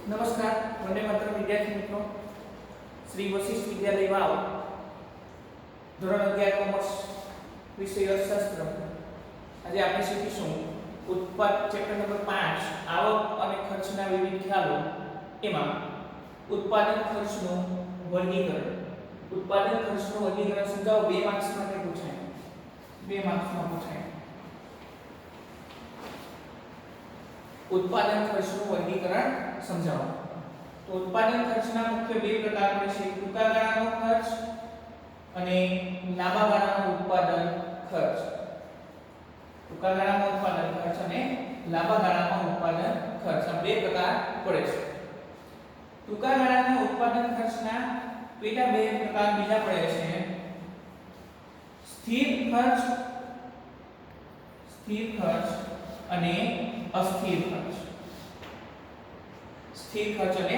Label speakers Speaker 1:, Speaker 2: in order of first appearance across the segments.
Speaker 1: નમસ્કાર વંદે માતરમ વિદ્યાર્થી મિત્રો શ્રી વશિષ્ઠ વિદ્યાલય વાવ ધોરણ 11 કોમર્સ વિષય અર્થશાસ્ત્ર આજે આપણે શીખીશું ઉત્પાદ ચેપ્ટર નંબર 5 આવક અને ખર્ચના વિવિધ ખ્યાલો એમાં ઉત્પાદન ખર્ચનું વર્ગીકરણ સમજાવો 2 માર્ક્સ માટે પૂછાય 2 માર્ક્સમાં પૂછાય उत्पादन खर्चનું વર્ગીકરણ સમજાવો તો ઉત્પાદન ખર્ચના મુખ્ય બે પ્રકાર હોય છે ટૂંકા ગાળાનો ખર્ચ અને લાંબા ગાળાનો ઉત્પાદન ખર્ચ ટૂંકા ગાળાનો ઉત્પાદન ખર્ચ અને લાંબા ગાળાનો ઉત્પાદન ખર્ચ આ બે પ્રકાર પડે છે ટૂંકા ગાળાના ઉત્પાદન ખર્ચના પેટા બે પ્રકાર બીજા પડે છે સ્થિર ખર્ચ અને अस्थिर खर्च स्थिर खर्च અને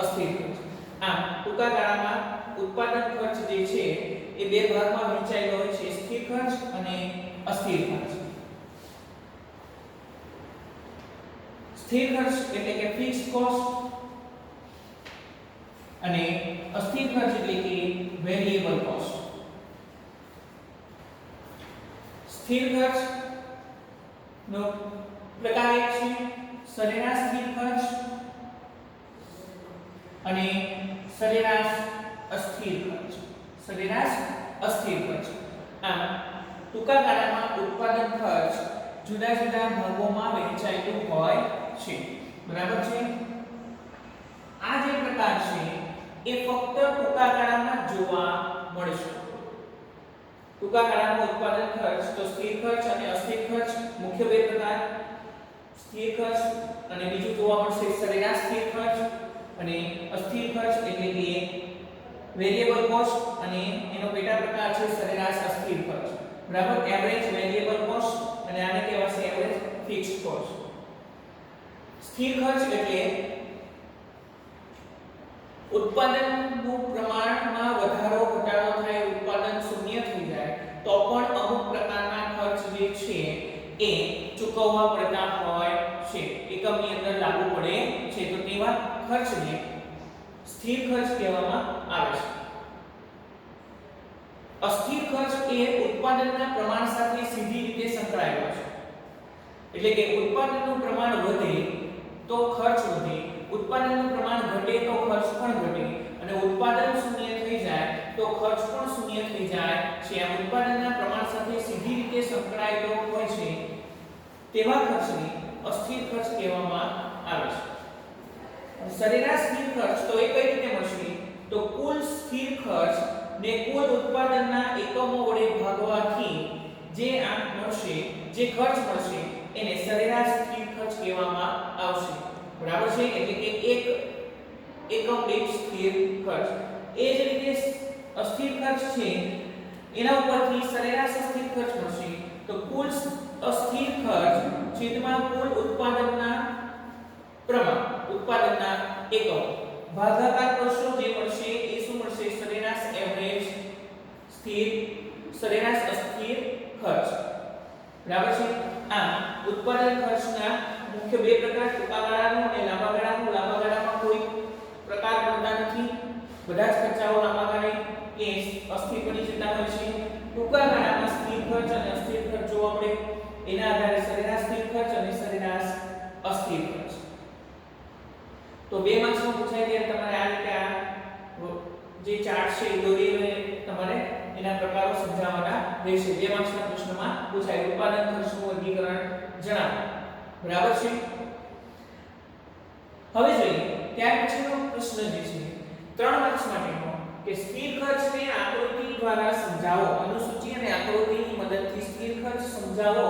Speaker 1: અસ્થિર ખર્ચ આમ ટૂંકા ગાળામાં ઉત્પાદન ખર્ચ જે છે એ બે ભાગમાં વહેંચાયેલો હોય છે સ્થિર ખર્ચ અને અસ્થિર ખર્ચ સ્થિર ખર્ચ એટલે કે ફિક્સ્ડ કોસ્ટ અને અસ્થિર ખર્ચ એટલે કે વેરિયેબલ કોસ્ટ સ્થિર ખર્ચ નો प्रकार एक છે સરેરાશ સ્થિર ખર્ચ અને સરેરાશ અસ્થિર ખર્ચ આમ ટૂંકા ગાળામાં ઉત્પાદન ખર્ચ જુદા જુદા ભાગોમાં વહેંચાયેલું હોય છે બરાબર છે આ જે પ્રકાર છે એ ફક્ત ટૂંકા ગાળામાં જોવા મળશે ટૂંકા ગાળામાં ઉત્પાદન ખર્ચ તો સ્થિર ખર્ચ અને અસ્થિર ખર્ચ મુખ્ય બે પ્રકાર સ્થિર ખર્ચ અને બીજું જોવા મળશે સરેરાશ સ્થિર ખર્ચ અને અસ્થિર ખર્ચ એટલે કે વેરિયેબલ કોસ્ટ અને એનો પેટા પ્રકાર છે સરેરાશ અસ્થિર ખર્ચ બરાબર એવરેજ વેરિયેબલ કોસ્ટ અને આને કહેવાશે એવરેજ ફિક્સ્ડ કોસ્ટ સ્થિર ખર્ચ એટલે ઉત્પાદનનું પ્રમાણમાં વધારો ઘટાડો થાય ઉત્પાદન શૂન્ય થઈ જાય તો પણ અમુક પ્રકારના ખર્ચ જે છે એ ચૂકવવા પડતા હોય છે એકમની અંદર લાગુ પડે છે તો તેવા ખર્ચને સ્થિર ખર્ચ કહેવામાં આવે છે અસ્થિર ખર્ચ એ ઉત્પાદનના પ્રમાણ સાથે સીધી રીતે સંકળાયેલો છે એટલે કે ઉત્પાદનનું પ્રમાણ વધે તો ખર્ચ વધે ઉત્પાદનનું પ્રમાણ ઘટે તો ખર્ચ પણ ઘટે અને ઉત્પાદન શૂન્ય થઈ જાય તો ખર્ચ પણ શૂન્ય થઈ જાય છે આ ઉત્પાદનના પ્રમાણ સાથે સીધી રીતે સંકળાયેલો હોય છે તેવા ખર્ચને અસ્થિર ખર્ચ કહેવામાં આવે છે સરેરાશ સ્થિર ખર્ચ તો એ કઈ રીતે મળશે તો કુલ સ્થિર ખર્ચ ને કુલ ઉત્પાદનના એકમો વડે ભાગવાથી જે આંક મળશે જે ખર્ચ મળશે એને સરેરાશ સ્થિર ખર્ચ કહેવામાં આવશે બરાબર છે એટલે કે એક એકમ દીઠ સ્થિર ખર્ચ એ જ રીતે અસ્થિર ખર્ચ છે એના ઉપરથી સરેરાશ સ્થિર ખર્ચ મળશે તો કુલ અસ્થિર ખર્ચ છેદમાં કુલ ઉત્પાદનના પ્રમાણ ઉત્પાદનના એકમ ભાગાકાર કરશો જે મળશે એ શું મળશે સરેરાશ એવરેજ સ્થિર સરેરાશ અસ્થિર ખર્ચ બરાબર છે આમ ઉત્પાદન ખર્ચના મુખ્ય બે પ્રકાર ટૂંકા ગાળાનો અને લાંબા ગાળામાં કોઈ પ્રકાર મળતા નથી બધા જ ખર્ચાઓ લાંબા ગાળે એ અસ્થિર બની જતા હોય છે ટૂંકા ગાળામાં સ્થિર ખર્ચ અને અસ્થિર ખર્ચ જોવા મળે એના આધારે સરેરાશ સ્થિર ખર્ચ અને સરેરાશ અસ્થિર ખર્ચ તો 2 માર્ક્સમાં પૂછાય ત્યારે તમારે આ રીતે આ જે ચાર્ટ છે એ દોરીને તમારે એના પ્રકારો સમજાવવાના રહેશે 2 માર્ક્સના પ્રશ્નમાં પૂછાય ઉત્પાદન ખર્ચનું વર્ગીકરણ જણાવો બરાબર છે હવે જોઈએ ત્યાર પછીનો પ્રશ્ન જે છે 3 માર્ક્સ માટેનો કે સ્થિર ખર્ચને આકૃતિ દ્વારા સમજાવો અનુસૂચિ અને આકૃતિની મદદથી સ્થિર ખર્ચ સમજાવો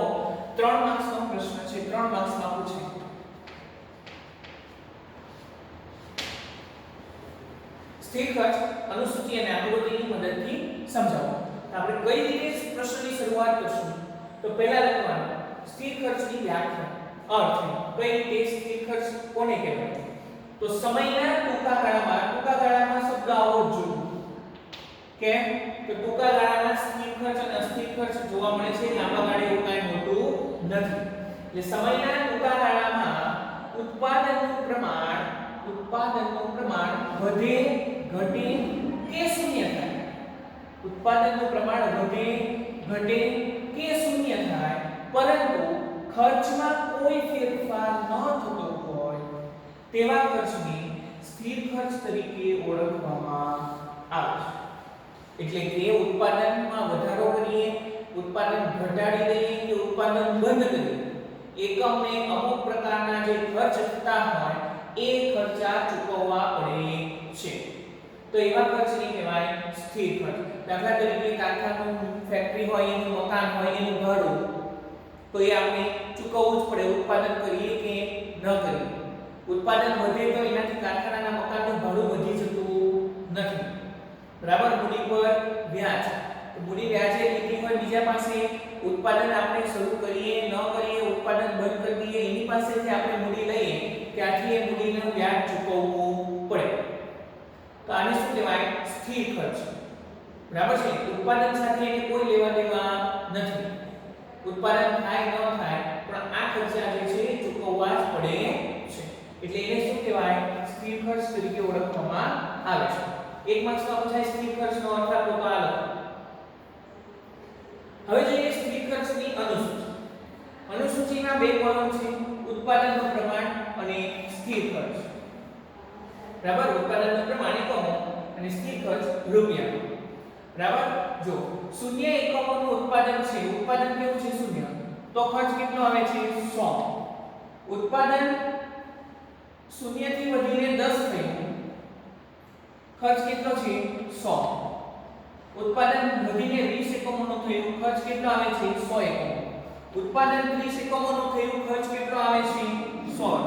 Speaker 1: 3 માર્ક્સનો પ્રશ્ન છે 3 માર્ક્સમાં પૂછાય સ્થિર ખર્ચ અનુસૂચિ અને આકૃતિની મદદથી સમજાવો તો આપણે કઈ રીતે પ્રશ્નની શરૂઆત કરશું તો પહેલા લખવાનું સ્થિર ખર્ચની વ્યાખ્યા અર્થ કઈ રીતે સ્થિર ખર્ચ કોને કહેવાય તો સમયના ટૂંકા ગાળામાં શબ્દ આવો જ જોવો કે ટૂંકા ગાળામાં સ્થિર ખર્ચ અને અસ્થિર ખર્ચ જોવા મળે છે લાંબા ગાળે એવું કાંઈ મોટું નથી એટલે સમયના ટૂંકા ગાળામાં ઉત્પાદનનું પ્રમાણ ઉત્પાદનનું પ્રમાણ વધે, ઘટે કે શૂન્ય થાય. ઉત્પાદનનું પ્રમાણ વધે, ઘટે કે શૂન્ય થાય, પરંતુ ખર્ચમાં કોઈ ફેરફાર ન થતો હોય તેવા ખર્ચને સ્થિર ખર્ચ તરીકે ઓળખવામાં આવે છે. એટલે કે ઉત્પાદનમાં વધારો કરીએ, ઉત્પાદન ઘટાડી દઈએ કે ઉત્પાદન બંધ કરીએ, એકમને અમુક પ્રકારના જે ખર્ચ થતા હોય એ ખર્ચા ચૂકવવા પડે છે. તો એવા ખર્ચને કહેવાય સ્થિર ખર્ચ. દાખલા તરીકે કારખાનું, ફેક્ટરી હોય, એનું મકાન હોય, એનું ભાડું, તો એ આપણે ચૂકવવું જ પડે, ઉત્પાદન કરીએ કે ન કરીએ. ઉત્પાદન વધે તો એનાથી કારખાનાના મકાનનું ભાડું વધી જતું નથી. બરાબર. મૂડી પર વ્યાજ, તો મૂડી વ્યાજે લીધી હોય બીજા પાસે, ઉત્પાદન આપણે શરૂ કરીએ ન કરીએ, ઉત્પાદન બંધ કરી દઈએ, એની પાસેથી આપણે મૂડી લઈએ ત્યાંથી એ મૂડીનું વ્યાજ ચૂકવવું પડે. તો આને શું કહેવાય? સ્થિર ખર્ચ. બરાબર છે. ઉત્પાદન સાથે એને કોઈ લેવા દેવા નથી. ઉત્પાદન થાય ન થાય પણ આ ખર્ચા જે છે એ ચૂકવવા જ પડે છે. એટલે એને શું કહેવાય? સ્થિર ખર્ચ તરીકે ઓળખવામાં આવે છે. એક માર્ક્સમાં પૂછાય સ્થિર ખર્ચનો અર્થ આપો તો આ લખો. હવે જોઈએ સ્થિર ખર્ચની અનુસૂચિ. અનુસૂચિમાં બે કોલમ છે, ઉત્પાદનનું પ્રમાણ અને સ્થિર ખર્ચ. બરાબર. ઉત્પાદનનું પ્રમાણ એકમો અને સ્થિર ખર્ચ રૂપિયા. બરાબર. જો શૂન્ય એકમોનું ઉત્પાદન છે, ઉત્પાદન કેવું છે? શૂન્ય, તો ખર્ચ કેટલો આવે છે? 100. ઉત્પાદન શૂન્ય થી વધીને 10 થયું, ખર્ચ કેટલો છે? 100. ઉત્પાદન વધીને 20 એકમોનું થયું, ખર્ચ કેટલો આવે છે? 100 એકમો. ઉત્પાદન 30 એકમોનું થયું, ખર્ચ કેટલો આવે છે? 100.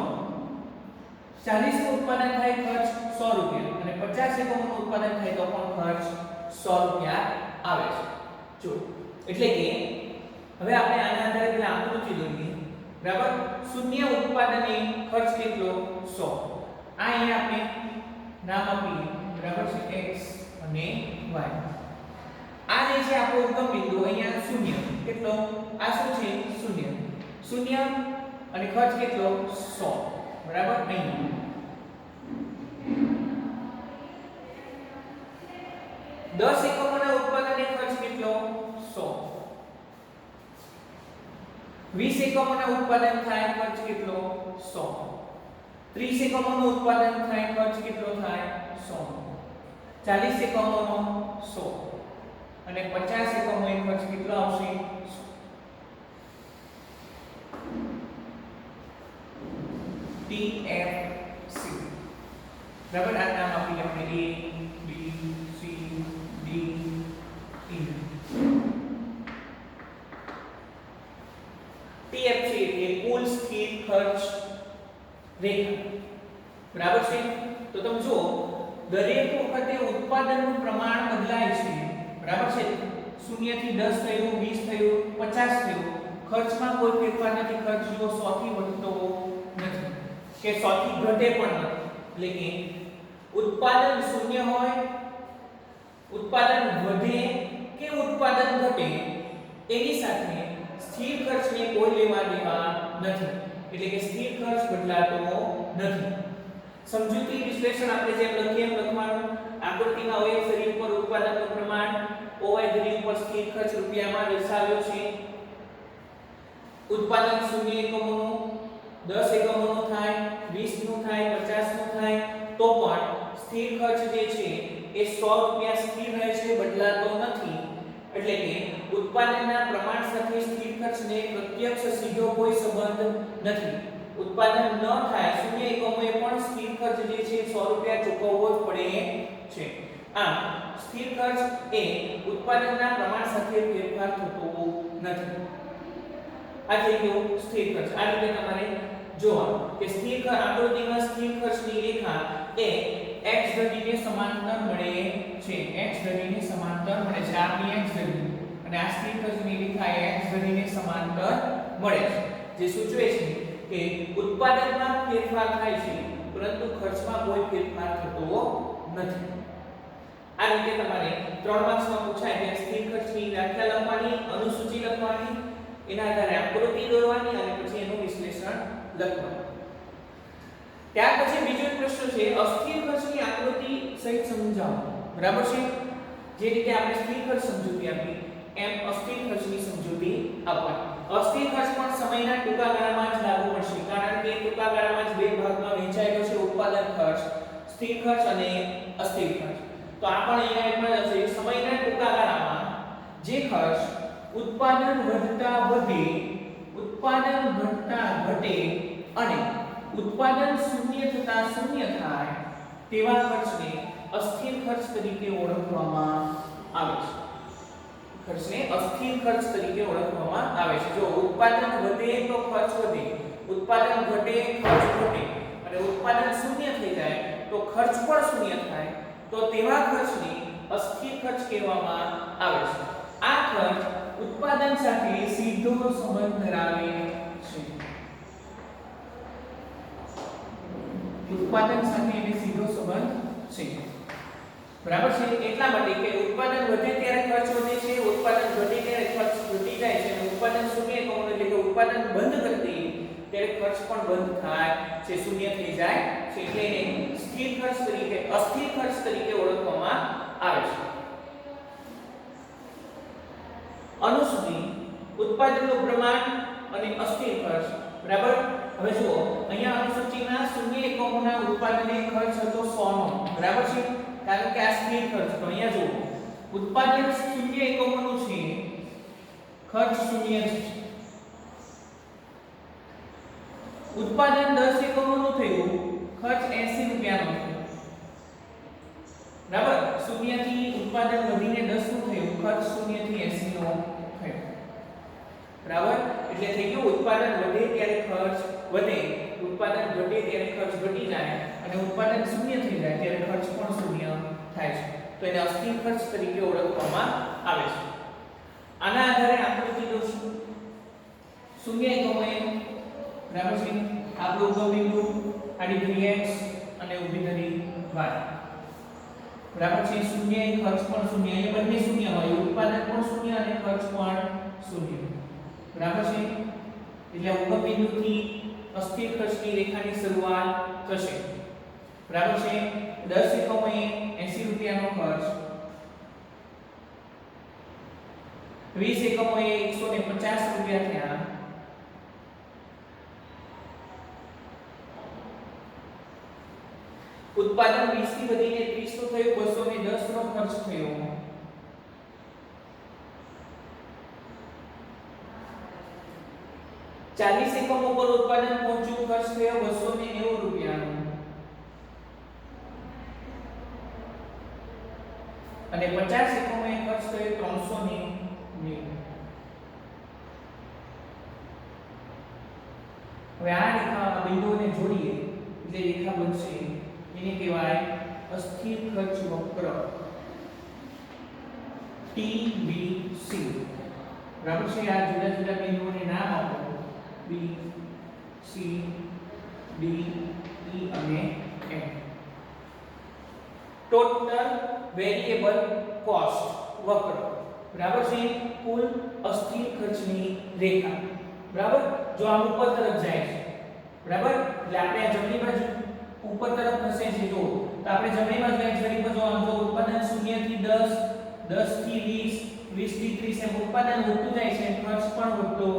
Speaker 1: 40 નું ઉત્પાદન થાય, ખર્ચ 100 રૂપિયા, અને 50 એકમોનું ઉત્પાદન થાય તો પણ ખર્ચ 100 રૂપિયા આવે છે. જો એટલે કે હવે આપણે આના આધારે પેલા આકૃતિ દોરીએ. બરાબર. શૂન્ય ઉત્પાદને ખર્ચ કેટલો? 100. આ અહીંયા આપણે નામ આપીએ. બરાબર છે? x અને y. આ જે છે આપણો ઉગમ બિંદુ, અહીંયા શૂન્ય કેટલો? આ શું છે? શૂન્ય. શૂન્ય અને ખર્ચ કેટલો? 100. બરાબર. અહીંયા 10 એકમોના ઉત્પાદને ખર્ચ કેટલો? 100. 20 એકમોના ઉત્પાદન થાય, ખર્ચ કેટલો? 100. 30 એકમોનું ઉત્પાદન થાય, ખર્ચ કેટલો થાય? 100. 40 એકમોનો 100 અને 50 એકમો એ ખર્ચ કેટલો આવશે? TFC. બરાબર. આ નામ આપીએ આપણે A B C D E. TFC એટલે કુલ સ્થિર ખર્ચ રેખા. બરાબર છે. તો તમે જુઓ, દરેક વખતે ઉત્પાદનનું પ્રમાણ બદલાય છે. બરાબર છે. 0 થી 10 થયું, 20 થયું, 50 થયું, ખર્ચમાં કોઈ ફેરફાર નથી. ખર્ચ જો 100 થી વધતો નથી કે 100 થી ઘટે પણ નથી. એટલે કે ઉત્પાદન 0 હોય, ઉત્પાદન વધે કે ઉત્પાદન ઘટે, એની સાથે સ્થિર ખર્ચને કોઈ લેવા દેવા નથી. એટલે કે સ્થિર ખર્ચ બદલાતો નથી. સમજૂતી વિશ્લેષણ આપણે જેમ લખીએ એમ લખવાનું. આકૃતિમાં OX ધરી ઉપર ઉત્પાદનનું પ્રમાણ, OY ધરી ઉપર સ્થિર ખર્ચ રૂપિયામાં દર્શાવ્યો છે. ઉત્પાદન 0 એકમોનું, 10 એકમોનું થાય, 20 નું થાય, 50 નું થાય, તો પણ સ્થિર ખર્ચ જે છે એ 100 રૂપિયા સ્થિર રહે છે, બદલાતો નથી. એટલે કે ઉત્પાદનના પ્રમાણ સાથે સ્થિર ખર્ચને પ્રત્યક્ષ સીધો કોઈ સંબંધ નથી. ઉત્પાદન ન થાય, 0 એકમોએ પણ સ્થિર ખર્ચ જે છે 100 રૂપિયા ચૂકવવો જ પડે છે. આમ સ્થિર ખર્ચ એ ઉત્પાદનના પ્રમાણ સાથે ફેરફાર થતો નથી. આ થઈ ગયો સ્થિર ખર્ચ. આ રીતે તમારે જોવાનું કે સ્થિર ખર્ચ આકૃતિમાં સ્થિર ખર્ચની રેખા એ x ધરીને સમાંતર મળે છે. x ધરીને સમાંતર મળે છે. આની x ધરી અને આ સ્થિર ખર્ચની રેખા એ x ધરીને સમાંતર મળે છે, જે સૂચવે છે કે ઉત્પાદનમાં ફેરફાર થાય છે પરંતુ ખર્ચમાં કોઈ ફેરફાર થતો નથી. આ રીતે તમારે 3 માર્ક્સમાં પૂછાય કે સ્થિર ખર્ચની વ્યાખ્યા લખવાની, અનુસૂચિ લખવાની, એના આધારે આકૃતિ દોરવાની અને પછી એનું વિશ્લેષણ લખવાનું. ત્યાર પછી બીજો એક પ્રશ્ન છે અસ્થિર ખર્ચની આકૃતિ સહિત સમજાવો. બરાબર છે? જે રીતે આપણે સ્થિર ખર્ચ સમજૂતી આપી એમ અસ્થિર ખર્ચની સમજૂતી આપવાની. અસ્થિર ખર્ચ પણ સમયના ટૂંકા ગાળામાં જ લાગુ પડશે કારણ કે ટૂંકા ગાળામાં જ બે ભાગમાં વહેંચાયેલો છે ઉત્પાદન ખર્ચ, સ્થિર ખર્ચ અને અસ્થિર ખર્ચ. તો આ પણ અહીંયા એક જ છે સમયના ટૂંકા ગાળામાં જે ખર્ચ ઉત્પાદન વધતા વધે, ઉત્પાદન ઘટતા ઘટે અને ઉત્પાદન શૂન્ય થતા શૂન્ય થાય તેવા ખર્ચને અસ્થિર ખર્ચ તરીકે ઓળખવામાં આવે છે. ખર્ચને અસ્થિર ખર્ચ તરીકે ઓળખવામાં આવે છે. જો ઉત્પાદન વધે તો ખર્ચ વધે, ઉત્પાદન ઘટે ખર્ચ ઘટે અને ઉત્પાદન શૂન્ય થઈ જાય તો ખર્ચ પણ શૂન્ય થાય તો તેવા ખર્ચને અસ્થિર ખર્ચ કહેવામાં આવે છે. આ ખર્ચ ઉત્પાદન સાથે સીધો સંબંધ ધરાવે છે. ઉત્પાદન સાથે એને સીધો સંબંધ છે. બરાબર છે? એટલા માટે કે ઉત્પાદન વધે ત્યારે ખર્ચ વધે છે, ઉત્પાદન ઘટે ત્યારે ખર્ચ ઘટી જાય છે અને ઉત્પાદન શૂન્ય એકમોનું એટલે કે ઉત્પાદન બંધ કરી દઈએ ત્યારે ખર્ચ પણ બંધ થાય છે, શૂન્ય થઈ જાય છે. એટલે એને સ્થિર ખર્ચ તરીકે, અસ્થિર ખર્ચ તરીકે ઓળખવામાં આવે છે. અનુસૂચિ ઉત્પાદનનું પ્રમાણ અને અસ્થિર ખર્ચ. બરાબર? હવે જુઓ અહીંયા અનુસૂચિના શૂન્ય એકમોના ઉત્પાદને ખર્ચ હતો 100 નો. બરાબર છે? કારણ કે આ સ્થિર ખર્ચ. તો અહીંયા જુઓ ઉત્પાદન શૂન્ય એકમોનું છે, ખર્ચ શૂન્ય છે. ઉત્પાદન 10 એકમોનું થયું, ખર્ચ 80 રૂપિયાનો થયો. બરાબર? શૂન્ય થી ઉત્પાદન વધીને 10 નું થયું, ખર્ચ શૂન્ય થી 80 નો થયો. બરાબર? એટલે થઈ ગયું ઉત્પાદન વધે ત્યારે ખર્ચ વધે, ઉત્પાદન ઘટે ત્યારે ખર્ચ ઘટી જાય અને ઉત્પાદન શૂન્ય થઈ જાય ત્યારે ખર્ચ પણ શૂન્ય થાય છે. તો એને અસ્થિર ખર્ચ તરીકે ઓળખવામાં આવે છે. આના આધારે આકૃતિ દોરશું. શૂન્ય એકમોએ બરાબર છે આપણું ઉગમ બિંદુ, આડી ધરી x અને ઊભી ધરી y. બરાબર છે? શૂન્ય એ ખર્ચ પણ શૂન્ય, એ બંને શૂન્ય હોય, ઉત્પાદન પણ શૂન્ય અને ખર્ચ પણ શૂન્ય. બરાબર છે? એટલે ઉગમ બિંદુથી અસ્થિર ખર્ચની રેખાની શરૂઆત થશે. બરાબર છે? 10 એકમોએ 80 રૂપિયાનો ખર્ચ, 20 એકમોએ 150 રૂપિયા થયા, ઉત્પાદન 20 થી વધીને 30 નું થયું, 210 નો ખર્ચ થયો. ચાલીસ એકમો પર ઉત્પાદન પહોંચ્યું, ખર્ચ થયો 290 રૂપિયાનો અને 50 એકમોએ ખર્ચ થયો 390. હવે આ રેખા બિંદુઓને જોડીએ એટલે રેખા બનશે, એને કહેવાય અસ્થિર ખર્ચ વક્ર TBC. બરાબર છે? આ જુદા જુદા બિંદુઓને નામ આપો B, C, D, E અને F. ટોટલ વેરિયેબલ કોસ્ટ વક્ર. બરાબર છે? કુલ અસ્થિર ખર્ચની રેખા. બરાબર? જો આમ ઉપર તરફ જાય છે, બરાબર? એટલે આપણે આ જમણી બાજુ ઉપર તરફ ખસે છે જો, તો આપણે જમણી બાજુ x ઘડી પર જો આમ જો ઉત્પાદન 0 થી 10, 10 થી 20, 20 થી 30 એમ ઉત્પાદન વધતું જાય છે, ખર્ચ પણ વધતો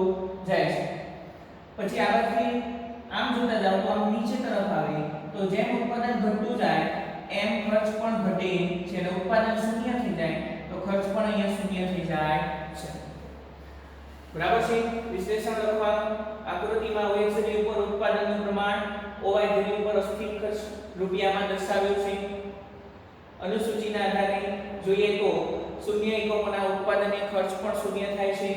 Speaker 1: જાય છે. પછી આગળથી આમ જોતા જાવ તો આમ નીચે તરફ આવે તો જેમ ઉત્પાદન ઘટતું જાય એમ ખર્ચ પણ ઘટે છે અને ઉત્પાદન શૂન્ય થઈ જાય તો ખર્ચ પણ અહીંયા શૂન્ય થઈ જાય છે. બરાબર છે? વિશ્લેષણ લખવાનું. આકૃતિમાં OX ધરી ઉપર ઉત્પાદનનું પ્રમાણ, OY ધરી ઉપર અસ્થિર ખર્ચ રૂપિયામાં દર્શાવ્યો છે. અનુસૂચિના આધારે જોઈએ તો શૂન્ય એકમોના ઉત્પાદને ખર્ચ પણ શૂન્ય થાય છે,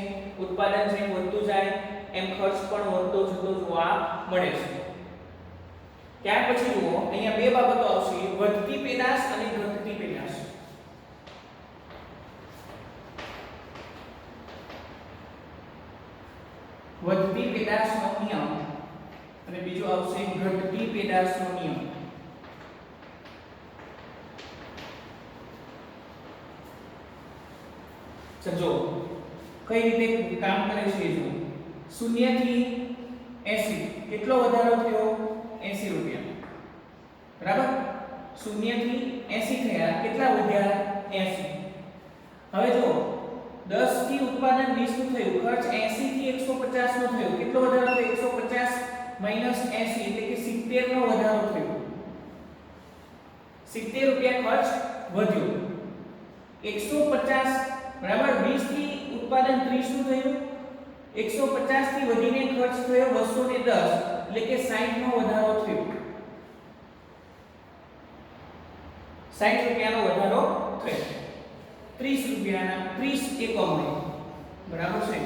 Speaker 1: ઉત્પાદન જેમ વધતું જાય એમ ખર્ચ પણ વધતો જતો જોવા મળે છે. ત્યાર પછી જુઓ અહીંયા બે બાબતો આવશે, વધતી પેદાશ અને ઘટતી પેદાશ. વધતી પેદાશનો નિયમ અને બીજો આવશે ઘટતી પેદાશનો નિયમ. સમજો કઈ રીતે કામ કરે છે જો 0 થી 80 કેટલો વધારો થયો 80 રૂપિયા. બરાબર 0 થી 80 થયા કેટલા વધ્યા 80 હવે જો 10 થી ઉત્પાદન 20 નું થયું ખર્ચ 80 થી 150 નો થયો કેટલો વધારો થયો 150 80 એટલે કે 70 નો વધારો થયો 70 રૂપિયા ખર્ચ વધ્યો 150 બરાબર 20 થી ઉત્પાદન 30 નું થયું 150 થી વધીને ખર્ચ થયો 210 એટલે કે 60 નો વધારો થયો 60 રૂપિયાનો વધારો થયો 30 રૂપિયાના 30 એકમોને બરાબર છે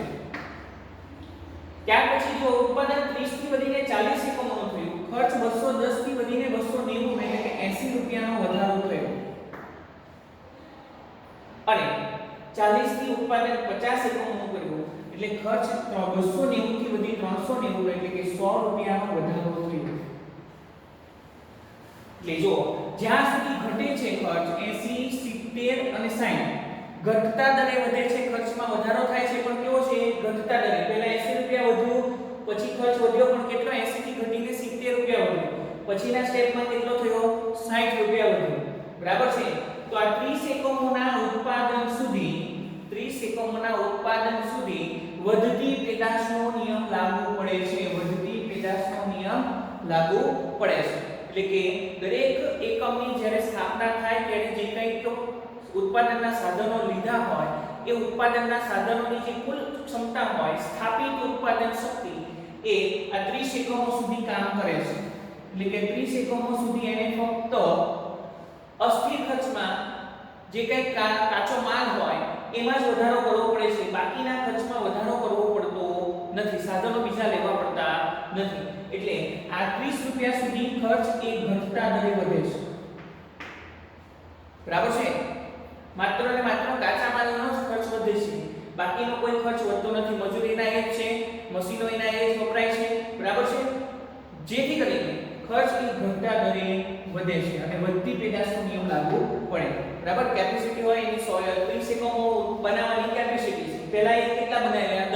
Speaker 1: ત્યાર પછી જો ઉત્પાદન 30 થી વધીને 40 એકમોનું થયું ખર્ચ 210 થી વધીને 290 એટલે કે 80 રૂપિયાનો વધારો થયો અને 40 થી ઉત્પાદન 50 એકમોનું કર્યું એટલે ખર્ચ 290 થી વધી 390 એટલે કે 100 રૂપિયાનો વધારો થયો એટલે જો જ્યાં સુધી ઘટે છે ખર્ચ 80 70 અને 60 ઘટતા દરે વધે છે ખર્ચમાં વધારો થાય છે પણ કેવો છે ઘટતા દરે પહેલા 80 રૂપિયા વધ્યું પછી ખર્ચ વધ્યો પણ કેટલો 80 થી ઘટીને 70 રૂપિયા વધ્યો પછીના સ્ટેપમાં કેટલો થયો 60 રૂપિયા વધ્યો બરાબર છે તો આ 30 એકમોના ઉત્પાદન સુધી વધતી પેદાશનો નિયમ લાગુ પડે છે વધતી પેદાશનો નિયમ લાગુ પડે છે એટલે કે દરેક એકમની જ્યારે સ્થાપના થાય ત્યારે જે કંઈક ઉત્પાદનના સાધનો લીધા હોય એ ઉત્પાદનના સાધનોની જે કુલ ક્ષમતા હોય સ્થાપિત ઉત્પાદન શક્તિ એ આ 30 એકમો સુધી કામ કરે છે એટલે કે 30 એકમો સુધી એને ફક્ત અસ્થિર ખર્ચમાં જે કંઈ કાચો માલ હોય એમાં જ વધારો કરવો પડે છે બાકીના ખર્ચમાં વધારો કરવો પડતો નથી સાધનો બીજા લેવા પડતા નથી એટલે આ 30 રૂપિયા સુધી ખર્ચ એ ઘટતા દરે વધે છે બરાબર છે માત્ર ને માત્ર કાચા માલનો જ ખર્ચ વધે છે બાકીનો કોઈ ખર્ચ વધતો નથી મજૂરીના એ જ છે મશીનો એના એ જ વપરાય છે બરાબર છે જેથી કરીને ખર્ચ એ ઘટતા દરે વધે છે અને વધતી પેદાશનો નિયમ લાગુ પડે બરાબર કેપેસિટી હોય એની 30 એકમો બનાવવાની કેપેસિટી છે પહેલા એ કેટલા બનાવ્યા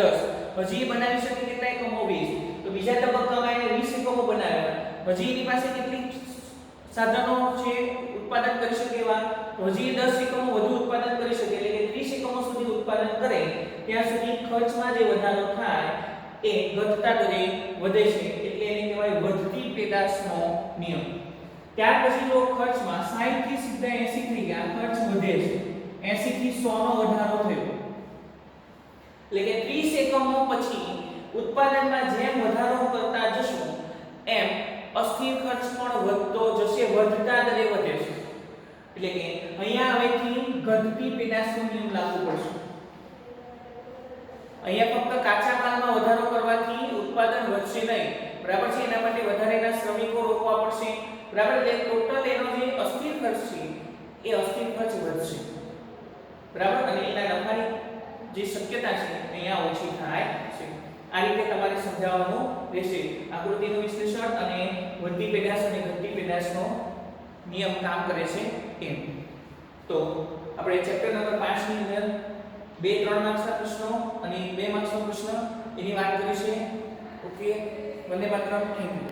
Speaker 1: 10 હજી બનાવી શકે કેટલા એકમો 20 તો બીજા તબક્કામાં એને 20 એકમો બનાવ્યા હજી એની પાસે કેટલી સાધનો છે ઉત્પાદન કરી શકે એવા હજી 10 એકમો વધુ ઉત્પાદન કરી શકે એટલે કે 30 એકમો સુધી ઉત્પાદન કરે ત્યાં સુધી ખર્ચમાં જે વધારો થાય એ ઘટતા દરે વધે છે એટલે એને કહેવાય વધતી પેદાશનો નિયમ ત્યાર પછી જો ખર્ચમાં 60 થી સીધા 80 થઈ ગયા ખર્ચ વધે છે 80 થી 100 નો વધારો થયો એટલે કે 30 એકમો પછી ઉત્પાદનમાં જેમ વધારો કરતા જશું એમ અસ્થિર ખર્ચ પણ વધતો જશે વધતા દરે વધે છે એટલે કે અહીંયા હવેથી ઘટતી પેદાશનો નિયમ લાગુ પડશે અહીંયા ફક્ત કાચા માલમાં વધારો કરવાથી ઉત્પાદન વધશે નહીં બરાબર છે એના માટે વધારેના શ્રમિકો રોકવા પડશે બરાબર એટલે ટોટલ એનો જે અસ્થિર ખર્ચ છે એ અસ્થિર ખર્ચ વધશે બરાબર અને એના નફાની જે શક્યતા છે અહીંયા ઓછી થાય છે આ રીતે તમારે સમજાવવાનું રહેશે આકૃતિનું વિશ્લેષણ અને વધતી પેદાશ અને ઘટતી પેદાશનો નિયમ કામ કરે છે એમ તો આપણે ચેપ્ટર નંબર 5 ની અંદર 2-3 માર્ક્સના પ્રશ્નો અને 2 માર્ક્સનો પ્રશ્ન એની વાત કરી છે okay Vande Mataram thank you